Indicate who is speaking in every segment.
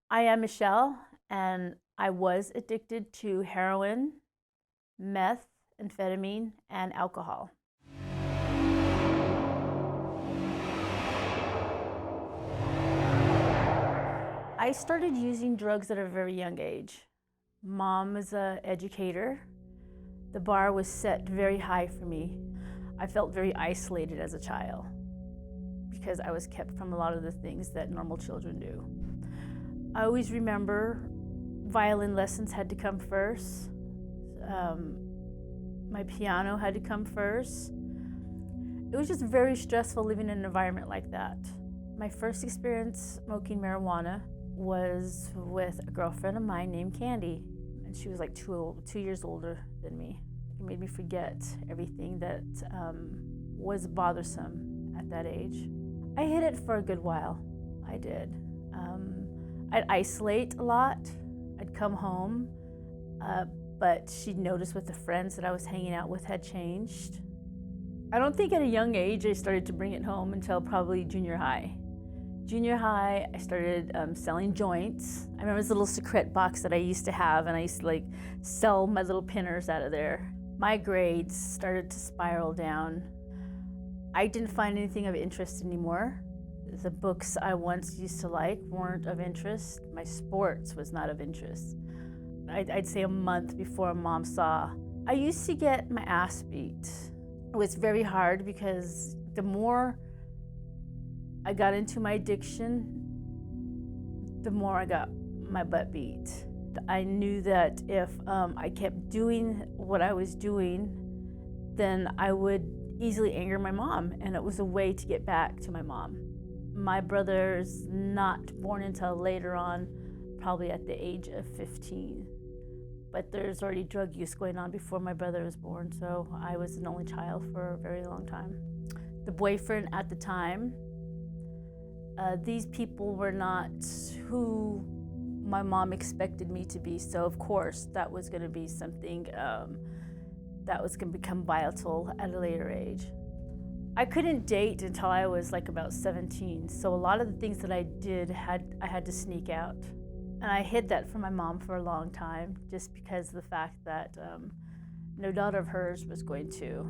Speaker 1: I am Michelle, and I was addicted to heroin, meth, amphetamine, and alcohol. I started using drugs at a very young age. Mom was an educator. The bar was set very high for me. I felt very isolated as a child because I was kept from a lot of the things that normal children do. I always remember violin lessons had to come first. My piano had to come first. It was just very stressful living in an environment like that. My first experience smoking marijuana was with a girlfriend of mine named Candy, and she was like 2 years older than me. It made me forget everything that was bothersome at that age. I hid it for a good while. I did. I'd isolate a lot. I'd come home, but she'd notice with the friends that I was hanging out with had changed. I don't think at a young age I started to bring it home until probably junior high. Junior high, I started selling joints. I remember this little secret box that I used to have, and I used to sell my little pinners out of there. My grades started to spiral down. I didn't find anything of interest anymore. The books I once used to like weren't of interest. My sports was not of interest. I'd say a month before Mom saw. I used to get my ass beat. It was very hard because the more I got into my addiction, the more I got my butt beat. I knew that if I kept doing what I was doing, then I would easily anger my mom, and it was a way to get back to my mom. My brother's not born until later on, probably at the age of 15. But there's already drug use going on before my brother was born, so I was an only child for a very long time. The boyfriend at the time, these people were not who my mom expected me to be, so of course that was going to be something that was going to become vital at a later age. I couldn't date until I was about 17, so a lot of the things that I did I had to sneak out. And I hid that from my mom for a long time, just because of the fact that no daughter of hers was going to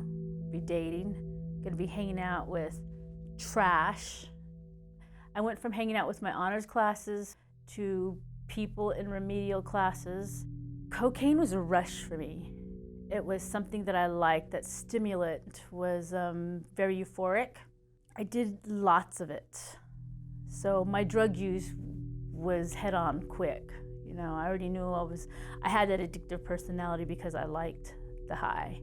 Speaker 1: be dating, going to be hanging out with trash. I went from hanging out with my honors classes to people in remedial classes. Cocaine was a rush for me. It was something that I liked. That stimulant was very euphoric. I did lots of it. So my drug use was head on quick. I already knew I had that addictive personality because I liked the high.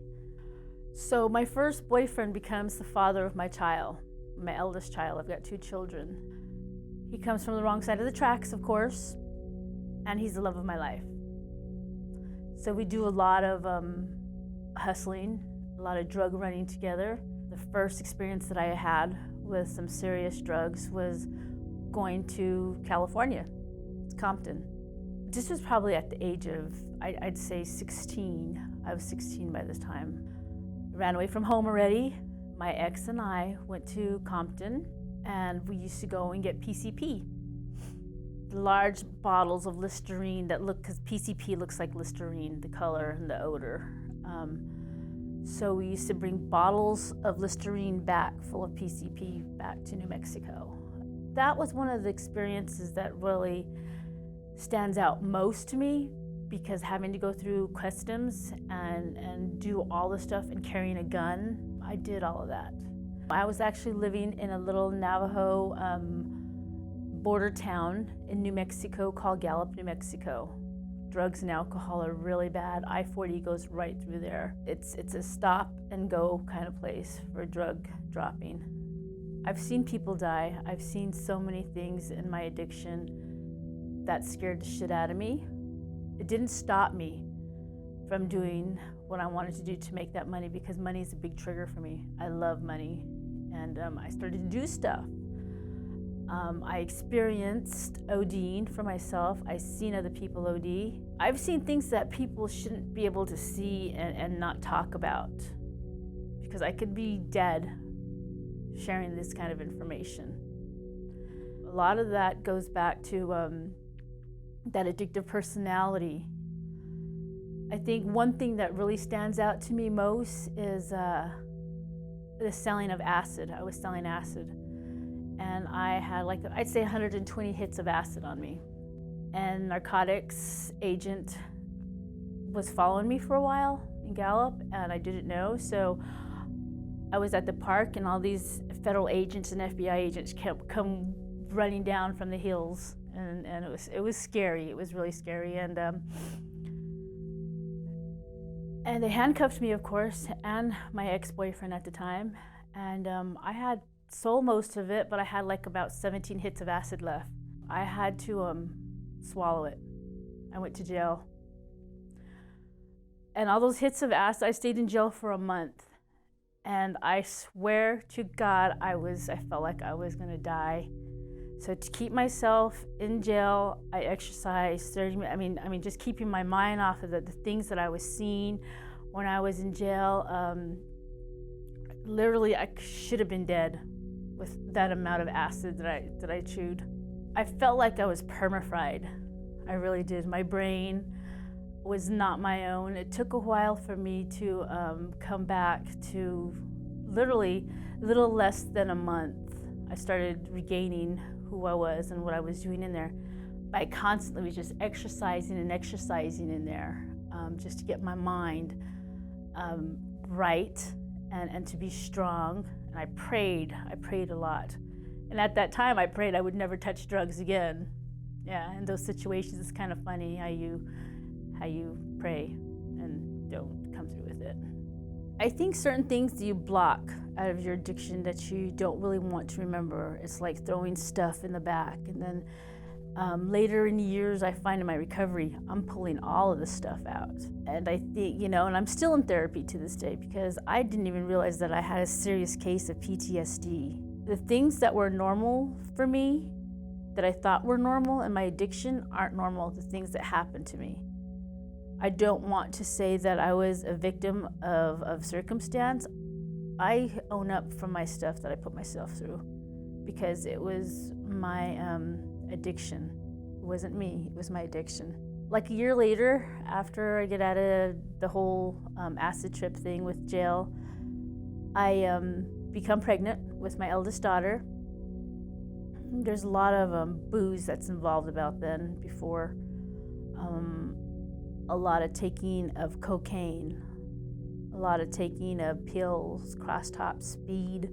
Speaker 1: So my first boyfriend becomes the father of my child, my eldest child. I've got 2 children. He comes from the wrong side of the tracks, of course, and he's the love of my life. So we do a lot of hustling, a lot of drug running together. The first experience that I had with some serious drugs was going to California, Compton. This was probably at the age of, I'd say 16. I was 16 by this time. Ran away from home already. My ex and I went to Compton, and we used to go and get PCP. Large bottles of Listerine because PCP looks like Listerine, the color and the odor. So we used to bring bottles of Listerine back full of PCP back to New Mexico. That was one of the experiences that really stands out most to me, because having to go through customs and do all the stuff and carrying a gun, I did all of that. I was actually living in a little Navajo border town in New Mexico called Gallup, New Mexico. Drugs and alcohol are really bad. I-40 goes right through there. It's a stop and go kind of place for drug dropping. I've seen people die. I've seen so many things in my addiction that scared the shit out of me. It didn't stop me from doing what I wanted to do to make that money, because money is a big trigger for me. I love money, and I started to do stuff. I experienced ODing for myself. I've seen other people OD. I've seen things that people shouldn't be able to see and not talk about, because I could be dead sharing this kind of information. A lot of that goes back to that addictive personality. I think one thing that really stands out to me most is the selling of acid. I was selling acid, and I had like, I'd say 120 hits of acid on me. And narcotics agent was following me for a while in Gallup, and I didn't know. So I was at the park, and all these federal agents and FBI agents kept come running down from the hills, and it was scary. It was really scary, and they handcuffed me, of course, and my ex-boyfriend at the time, and I had sold most of it, but I had like about 17 hits of acid left. I had to swallow it. I went to jail. And all those hits of acid, I stayed in jail for a month. And I swear to God, I felt like I was gonna die. So to keep myself in jail, I exercised 30 minutes. I mean, just keeping my mind off of the things that I was seeing when I was in jail. Literally, I should have been dead with that amount of acid that I chewed. I felt like I was perma-fried. I really did. My brain was not my own. It took a while for me to come back to literally a little less than a month. I started regaining who I was and what I was doing in there by constantly just exercising in there, just to get my mind right and to be strong. And I prayed a lot. And at that time, I prayed I would never touch drugs again. Yeah, in those situations, it's kind of funny how you pray and don't come through with it. I think certain things you block out of your addiction that you don't really want to remember. It's like throwing stuff in the back. And then later in the years, I find in my recovery, I'm pulling all of the stuff out. And I think, and I'm still in therapy to this day because I didn't even realize that I had a serious case of PTSD. The things that were normal for me, that I thought were normal in my addiction, aren't normal, the things that happened to me. I don't want to say that I was a victim of circumstance. I own up for my stuff that I put myself through because it was my addiction. It wasn't me, it was my addiction. Like a year later, after I get out of the whole acid trip thing with jail, I become pregnant with my eldest daughter. There's a lot of booze that's involved about then before. A lot of taking of cocaine, a lot of taking of pills, cross-top, speed.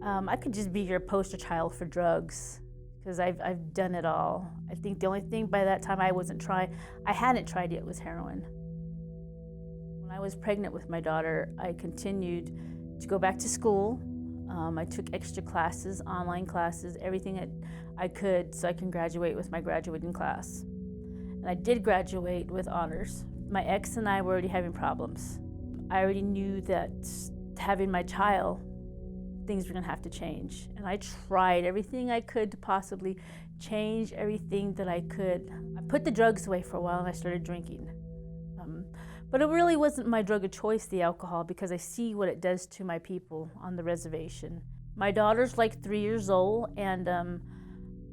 Speaker 1: I could just be your poster child for drugs because I've done it all. I think the only thing by that time I hadn't tried yet was heroin. When I was pregnant with my daughter, I continued to go back to school. I took extra classes, online classes, everything that I could so I can graduate with my graduating class. And I did graduate with honors. My ex and I were already having problems. I already knew that having my child, things were gonna have to change. And I tried everything I could to possibly change everything that I could. I put the drugs away for a while and I started drinking. But it really wasn't my drug of choice, the alcohol, because I see what it does to my people on the reservation. My daughter's like 3 years old, and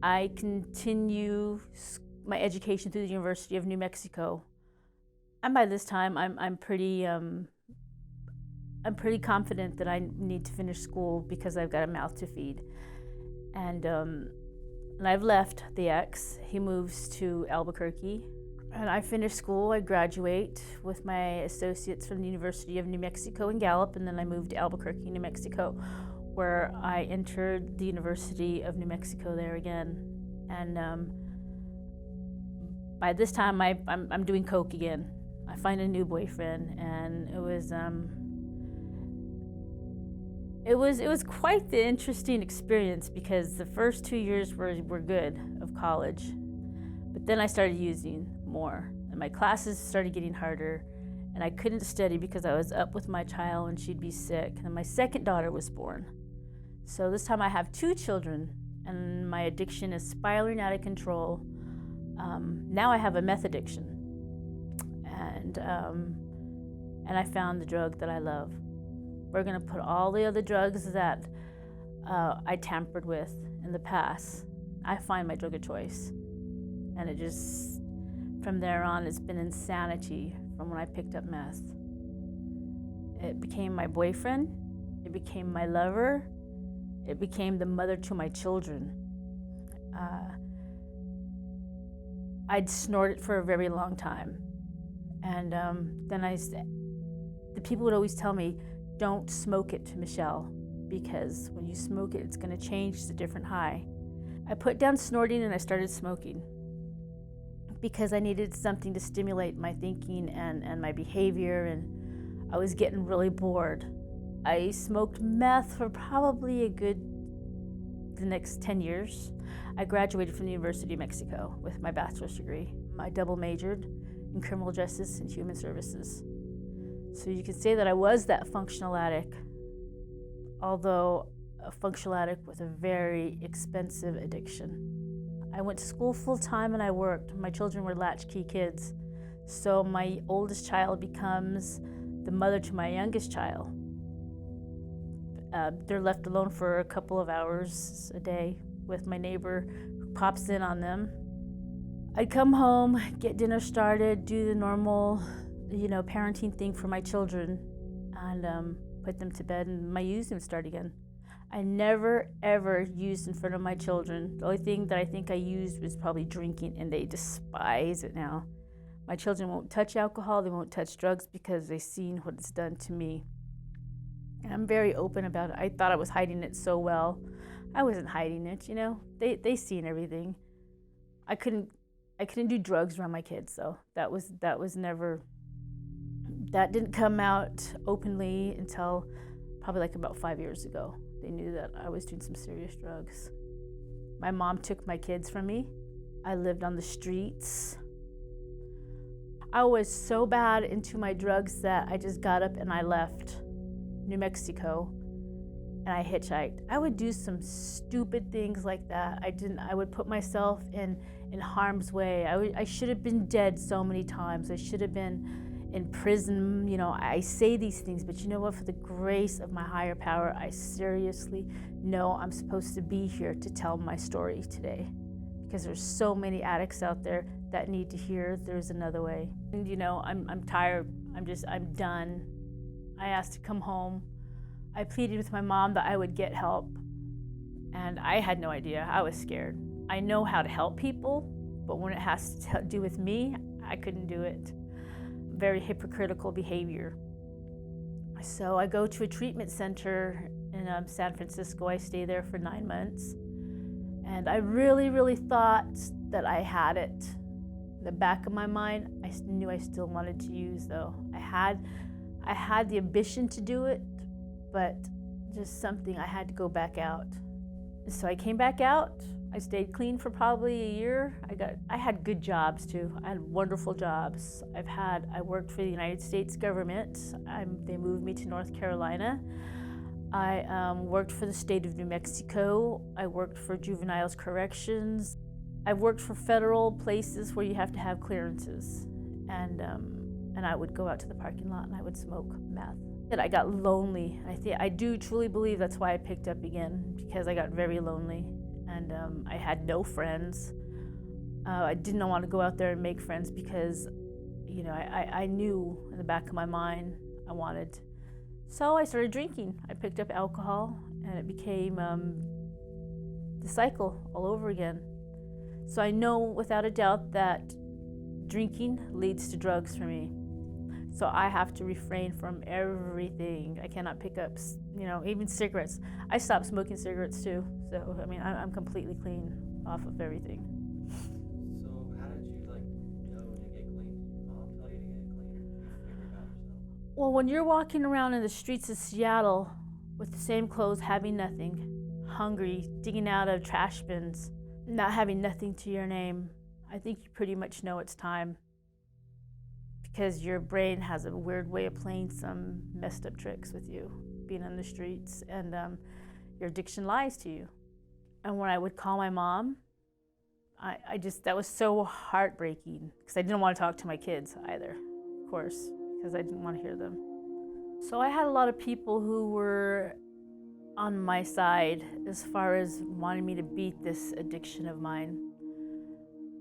Speaker 1: I continue my education through the University of New Mexico. And by this time, I'm pretty confident that I need to finish school because I've got a mouth to feed. And I've left the ex. He moves to Albuquerque. And I finish school, I graduate with my associates from the University of New Mexico in Gallup, and then I moved to Albuquerque, New Mexico, where I entered the University of New Mexico there again. And by this time, I'm doing coke again. I find a new boyfriend, and it was quite the interesting experience because the first 2 years were good of college. But then I started using more, and my classes started getting harder, and I couldn't study because I was up with my child and she'd be sick, and my second daughter was born. So this time I have 2 children, and my addiction is spiraling out of control. Now I have a meth addiction, and I found the drug that I love. We're gonna put all the other drugs that I tampered with in the past. I find my drug of choice. And it just From there on, it's been insanity from when I picked up meth. It became my boyfriend, it became my lover, it became the mother to my children. I'd snort it for a very long time. And then the people would always tell me, don't smoke it, Michelle, because when you smoke it, it's gonna change, it's a different high. I put down snorting and I started smoking because I needed something to stimulate my thinking and my behavior, and I was getting really bored. I smoked meth for probably the next 10 years. I graduated from the University of Mexico with my bachelor's degree. I double majored in criminal justice and human services. So you could say that I was that functional addict, although a functional addict with a very expensive addiction. I went to school full time and I worked. My children were latchkey kids. So my oldest child becomes the mother to my youngest child. They're left alone for a couple of hours a day with my neighbor who pops in on them. I'd come home, get dinner started, do the normal, parenting thing for my children, and put them to bed, and my using would start again. I never, ever used in front of my children. The only thing that I think I used was probably drinking, and they despise it now. My children won't touch alcohol, they won't touch drugs because they've seen what it's done to me. And I'm very open about it. I thought I was hiding it so well. I wasn't hiding it, They seen everything. I couldn't do drugs around my kids, so that didn't come out openly until probably like about 5 years ago. They knew that I was doing some serious drugs. My mom took my kids from me. I lived on the streets. I was so bad into my drugs that I just got up and I left New Mexico and I hitchhiked. I would do some stupid things like that. I would put myself in harm's way. I should have been dead so many times. I should have been in prison. I say these things, but you know what? For the grace of my higher power, I seriously know I'm supposed to be here to tell my story today, because there's so many addicts out there that need to hear there's another way. And I'm tired. I'm done. I asked to come home. I pleaded with my mom that I would get help, and I had no idea. I was scared. I know how to help people, but when it has to do with me, I couldn't do it. Very hypocritical behavior. So I go to a treatment center in San Francisco. I stay there for 9 months, and I really, really thought that I had it. In the back of my mind, I knew I still wanted to use, though. I had the ambition to do it, but just something, I had to go back out. So I came back out. I stayed clean for probably a year. I had good jobs too. I had wonderful jobs. I worked for the United States government. They moved me to North Carolina. I worked for the state of New Mexico. I worked for juveniles corrections. I worked for federal places where you have to have clearances. And I would go out to the parking lot and I would smoke meth. I got lonely. I do truly believe that's why I picked up again, because I got very lonely. And I had no friends. I didn't want to go out there and make friends because, I knew in the back of my mind I wanted. So I started drinking. I picked up alcohol, and it became the cycle all over again. So I know without a doubt that drinking leads to drugs for me. So I have to refrain from everything. I cannot pick up, even cigarettes. I stopped smoking cigarettes too. So, I'm completely clean off of everything.
Speaker 2: So how did you know to get clean? Did your mom tell you to get clean, or did you figure it out yourself?
Speaker 1: Well, when you're walking around in the streets of Seattle with the same clothes, having nothing, hungry, digging out of trash bins, not having nothing to your name, I think you pretty much know it's time. Because your brain has a weird way of playing some messed up tricks with you, being on the streets, and your addiction lies to you. And when I would call my mom, that was so heartbreaking, because I didn't want to talk to my kids either, of course, because I didn't want to hear them. So I had a lot of people who were on my side as far as wanting me to beat this addiction of mine.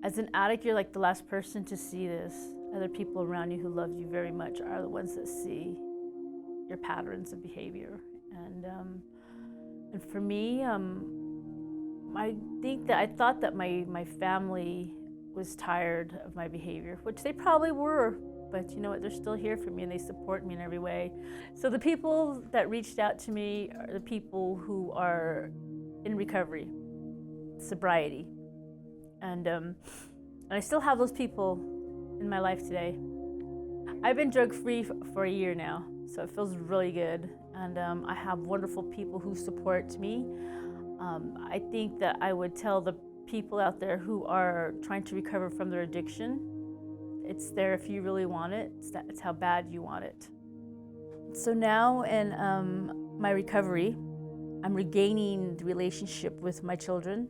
Speaker 1: As an addict, you're like the last person to see this. Other people around you who love you very much are the ones that see your patterns of behavior. And for me, I think that I thought that my family was tired of my behavior, which they probably were, but you know what, they're still here for me and they support me in every way. So the people that reached out to me are the people who are in recovery, sobriety. And I still have those people in my life today. I've been drug-free for a year now, so it feels really good. And I have wonderful people who support me. I think that I would tell the people out there who are trying to recover from their addiction, it's there if you really want it. It's how bad you want it. So now in my recovery, I'm regaining the relationship with my children.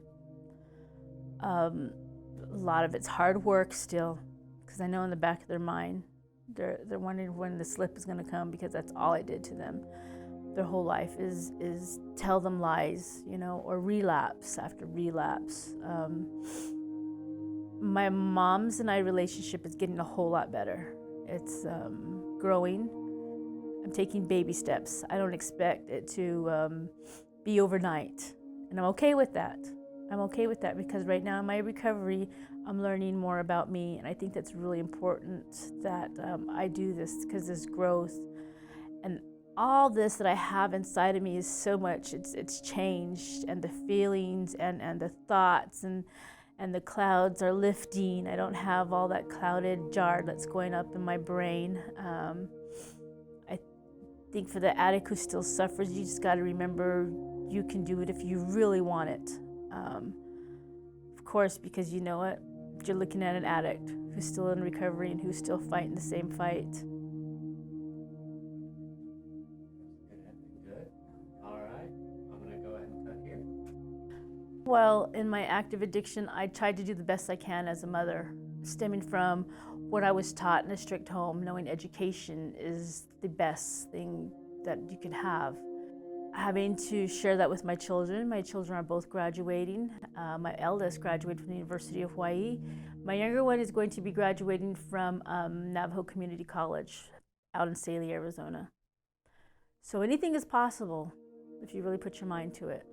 Speaker 1: A lot of it's hard work still, because I know in the back of their mind, they're wondering when the slip is going to come, because that's all I did to them. Their whole life is tell them lies, you know, or relapse after relapse. My mom's and I relationship is getting a whole lot better. It's growing. I'm taking baby steps. I don't expect it to be overnight, and I'm okay with that. I'm okay with that because right now in my recovery, I'm learning more about me, and I think that's really important that I do this, because there's growth. And all this that I have inside of me is so much, it's changed, and the feelings and the thoughts and the clouds are lifting. I don't have all that clouded jar that's going up in my brain. I think for the addict who still suffers, you just got to remember you can do it if you really want it. Of course, because you know what? You're looking at an addict who's still in recovery and who's still fighting the same fight.
Speaker 2: Good. All right. I'm going to go ahead and cut here.
Speaker 1: Well, in my active addiction, I tried to do the best I can as a mother, stemming from what I was taught in a strict home, knowing education is the best thing that you can have. Having to share that with my children. My children are both graduating. My eldest graduated from the University of Hawaii. My younger one is going to be graduating from Navajo Community College out in Saley, Arizona. So anything is possible if you really put your mind to it.